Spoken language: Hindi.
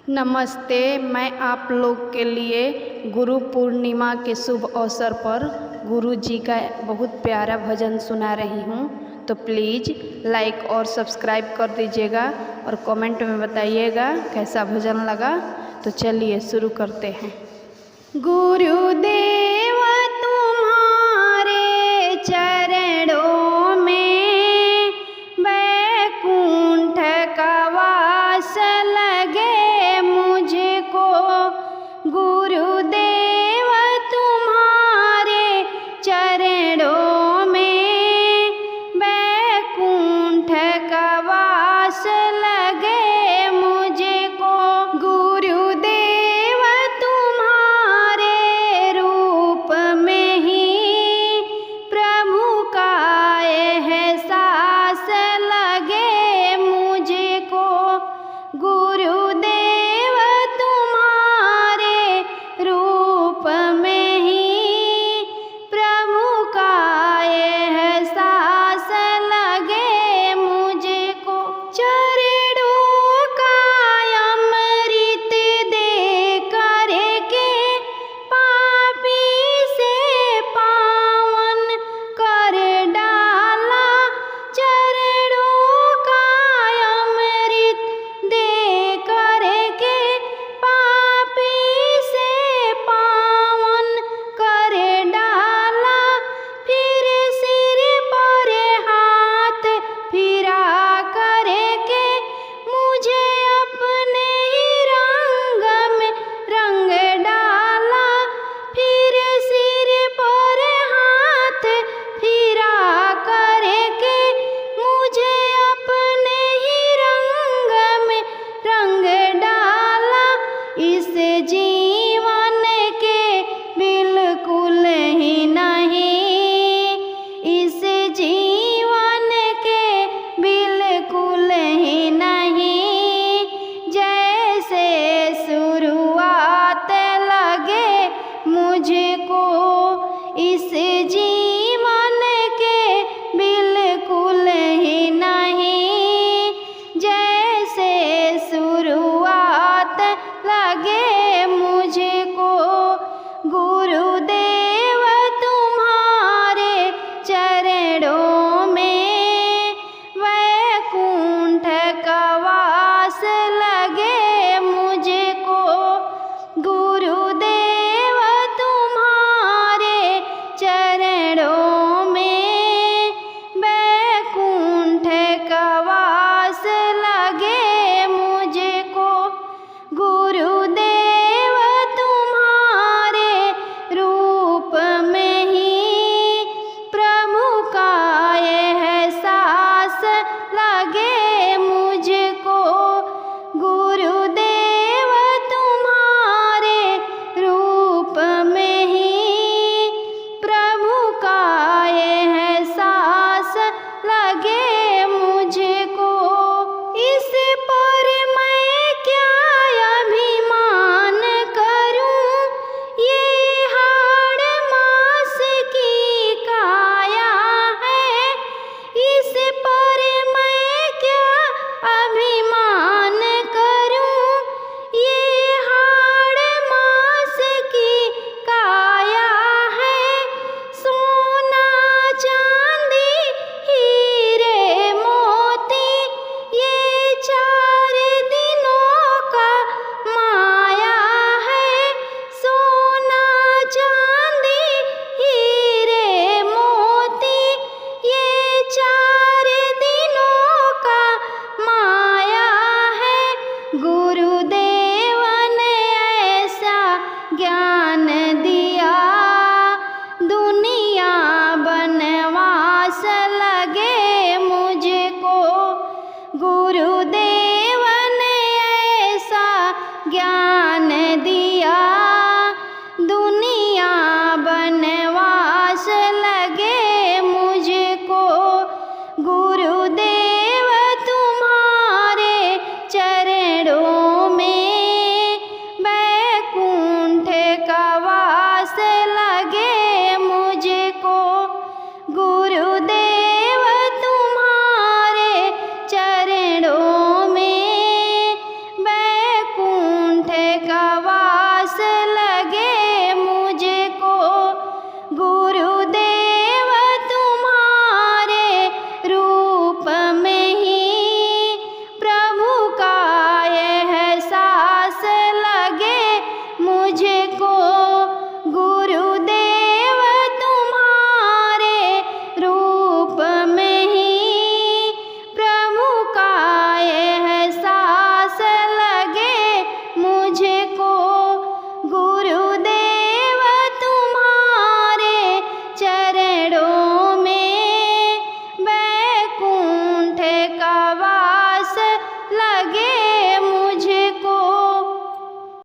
नमस्ते। मैं आप लोग के लिए गुरु पूर्णिमा के शुभ अवसर पर गुरु जी का बहुत प्यारा भजन सुना रही हूँ। तो प्लीज़ लाइक और सब्सक्राइब कर दीजिएगा और कमेंट में बताइएगा कैसा भजन लगा। तो चलिए शुरू करते हैं। गुरुदेव तुम्हारे चरणों में वैकुंठ का वास लगे मुझको। गुरुदेव तुम्हारे चरणों में वैकुंठ का वास लगे मुझको। गुरुदेव तुम्हारे रूप में ही प्रभु का एहसास लगे मुझको। गुरुदेव तुम्हारे रूप में ही प्रभु का एहसास लगे मुझको। चरणों का अमृत दे करके पापी से पावन कर डाला। चरणों का अमृत दे करके पापी से पावन कर डाला। फिर सिर पर हाथ फिरा करके मुझे अपने ही रंग में रंग डाला। फिर सिर पर हाथ फिरा करके मुझे अपने ही रंग में रंग डाला। इस जीवन के बिल्कुल ही नहीं, इस जीवन के बिल्कुल ही नहीं। जैसे शुरुआत लगे मुझको, इस जीवन के बिल्कुल ही नहीं। जैसे शुरुआत लगे मुझको। गुरुदेव तुम्हारे चरणों में वैकुंठ का वास लगे मुझको। गुरुदेव तुम्हारे चरणों में वैकुंठ का वास लगे मुझको। गुरुदेव तुम्हारे रूप में ही प्रभु का एहसास लगे मुझको। गुरुदेव तुम्हारे रूप में ही प्रभु का एहसास लगे मुझको। इस पर मैं क्या अभिमान करूं, ये हाड़ मांस की काया है। इस पर मैं क्या अभिमान करूं, ये हाड़ मांस की काया है। सोना चांदी हीरे मोती ये 4 दिनों का माया है। सोना चांदी हीरे मोती ये 4 दिनों का माया है। गुरुदेव